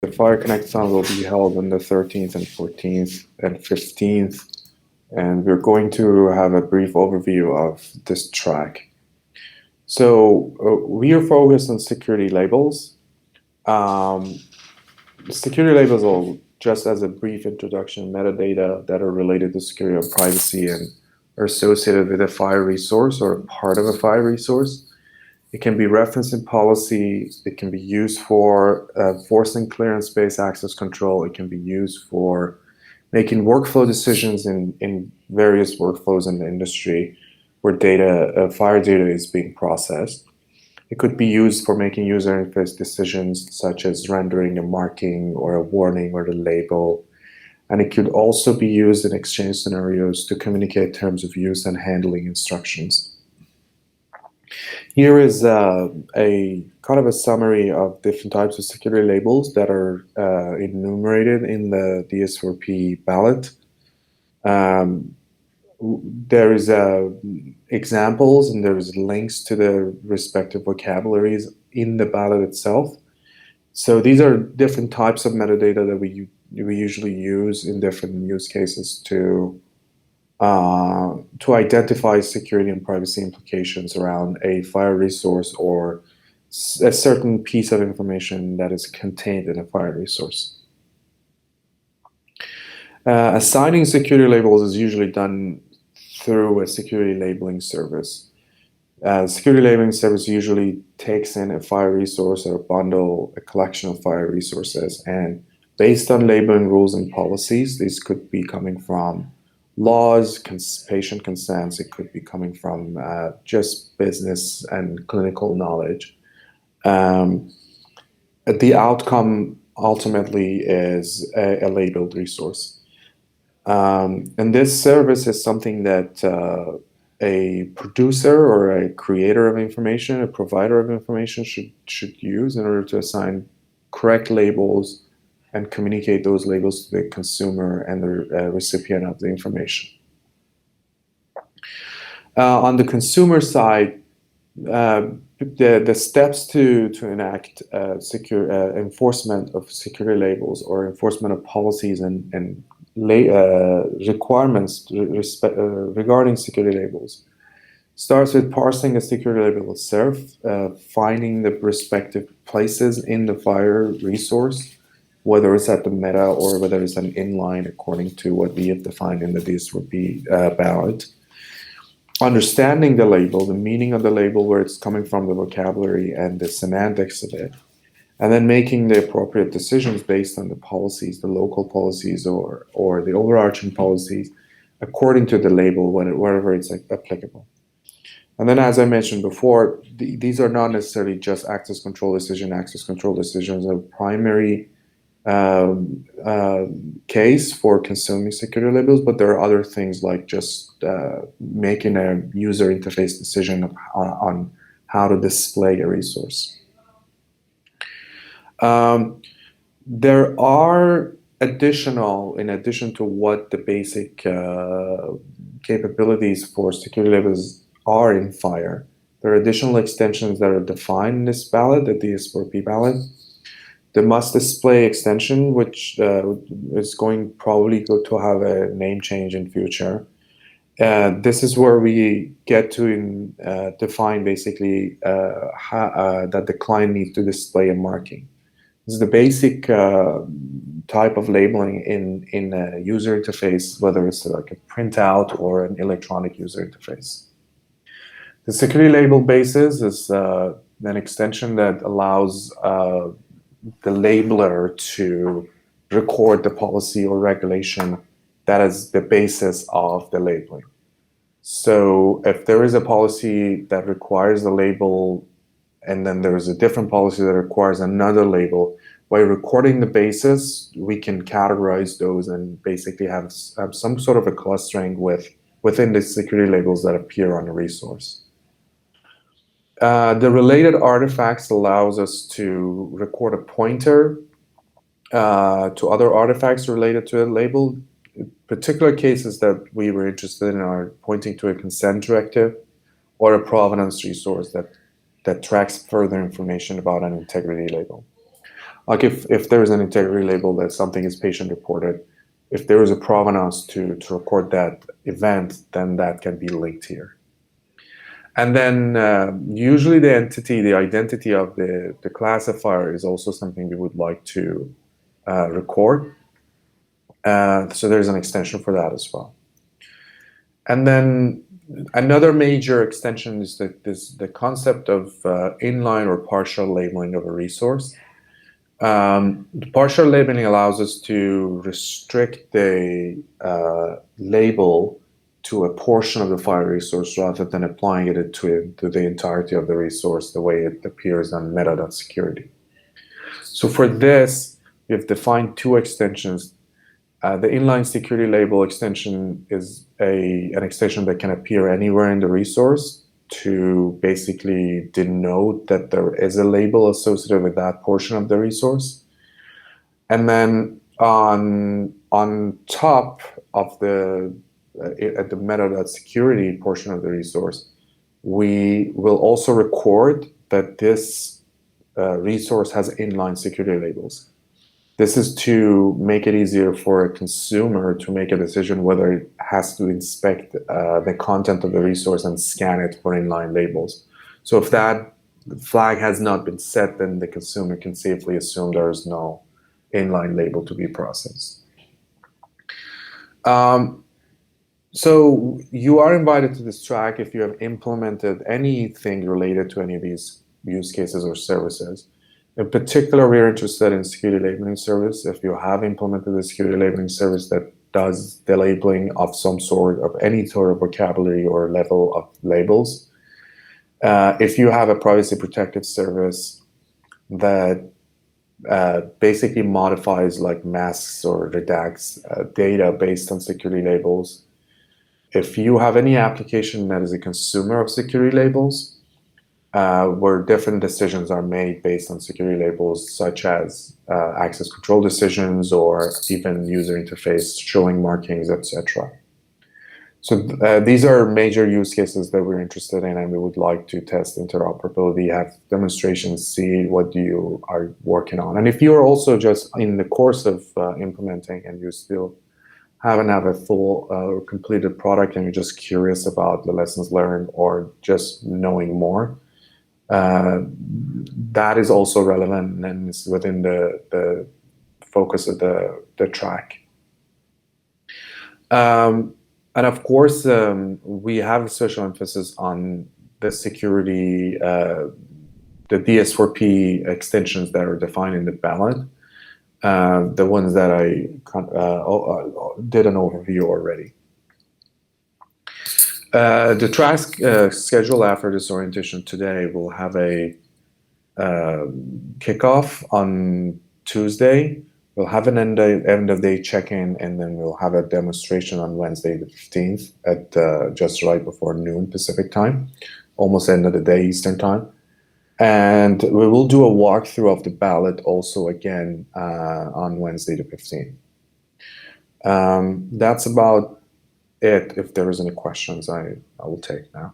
The FHIR Connectathon will be held on the 13th and 14th and 15th, and we're going to have a brief overview of this track. So we are focused on security labels. Security labels are just as a brief introduction, metadata that are related to security and privacy and are associated with a FHIR resource or a part of a FHIR resource. It can be referenced in policy. It can be used for forcing clearance-based access control. It can be used for making workflow decisions in various workflows in the industry where FHIR data is being processed. It could be used for making user interface decisions such as rendering a marking or a warning or the label. And it could also be used in exchange scenarios to communicate terms of use and handling instructions. Here is a kind of a summary of different types of security labels that are enumerated in the DS4P ballot. There is examples and there's links to the respective vocabularies in the ballot itself. So these are different types of metadata that we usually use in different use cases to identify security and privacy implications around a FHIR resource or a certain piece of information that is contained in a FHIR resource. Assigning security labels is usually done through a security labeling service. Security labeling service usually takes in a FHIR resource or a bundle, a collection of FHIR resources, and based on labeling rules and policies, these could be coming from laws, patient consents. It could be coming from just business and clinical knowledge. The outcome ultimately is a labeled resource. And this service is something that a producer or a creator of information, a provider of information should use in order to assign correct labels and communicate those labels to the consumer and the recipient of the information. On the consumer side, the steps to enact enforcement of security labels or enforcement of policies and requirements regarding security labels starts with parsing a security label itself, finding the respective places in the FHIR resource, whether it's at the meta or whether it's an inline according to what we have defined in the DS4P ballot. Understanding the label, the meaning of the label, where it's coming from, the vocabulary and the semantics of it, and then making the appropriate decisions based on the policies, the local policies or the overarching policies according to the label, wherever it's applicable. And then, as I mentioned before, these are not necessarily just access control decisions. Access control decisions are primary case for consuming security labels, but there are other things like just making a user interface decision on how to display a resource. There are in addition to what the basic capabilities for security labels are in FHIR, there are additional extensions that are defined in this ballot, the DS4P ballot. The must display extension, which is going probably to have a name change in future. This is where we get to define basically that the client needs to display a marking. This is the basic type of labeling in a user interface, whether it's like a printout or an electronic user interface. The security label basis is an extension that allows the labeler to record the policy or regulation that is the basis of the labeling. So if there is a policy that requires the label and then there's a different policy that requires another label, by recording the basis, we can categorize those and basically have some sort of a clustering within the security labels that appear on the resource. The related artifacts allows us to record a pointer to other artifacts related to a label. Particular cases that we were interested in are pointing to a consent directive or a provenance resource that tracks further information about an integrity label. Like if there is an integrity label that something is patient reported, if there is a provenance to record that event, then that can be linked here. And then usually the entity, the identity of the classifier is also something we would like to record. So there's an extension for that as well. And then another major extension is the concept of inline or partial labeling of a resource. The partial labeling allows us to restrict the label to a portion of the FHIR resource rather than applying it to the entirety of the resource the way it appears on meta.security. So for this, we've defined two extensions. The inline security label extension is an extension that can appear anywhere in the resource to basically denote that there is a label associated with that portion of the resource. And then on top of at the meta.security portion of the resource, we will also record that this resource has inline security labels. This is to make it easier for a consumer to make a decision whether it has to inspect the content of the resource and scan it for inline labels. So if that flag has not been set, then the consumer can safely assume there is no inline label to be processed. So you are invited to this track if you have implemented anything related to any of these use cases or services. In particular, we're interested in security labeling service. If you have implemented a security labeling service that does the labeling of some sort of any sort of vocabulary or level of labels. If you have a privacy protective service that basically modifies like masks or redacts data based on security labels. If you have any application that is a consumer of security labels, where different decisions are made based on security labels, such as access control decisions or even user interface showing markings, etc. So these are major use cases that we're interested in, and we would like to test interoperability, have demonstrations, see what you are working on. And if you're also just in the course of implementing and you still haven't have a full or completed product and you're just curious about the lessons learned or just knowing more, that is also relevant and is within the focus of the track. And of course, we have a special emphasis on the security, the DS4P extensions that are defined in the ballot, the ones that I did an overview already. The track schedule after this orientation today will have a kickoff on Tuesday. We'll have an end of day check-in, and then we'll have a demonstration on Wednesday the 15th at just right before noon Pacific time, almost end of the day Eastern time. And we will do a walkthrough of the ballot also again on Wednesday the 15th. That's about it. If there is any questions, I will take now.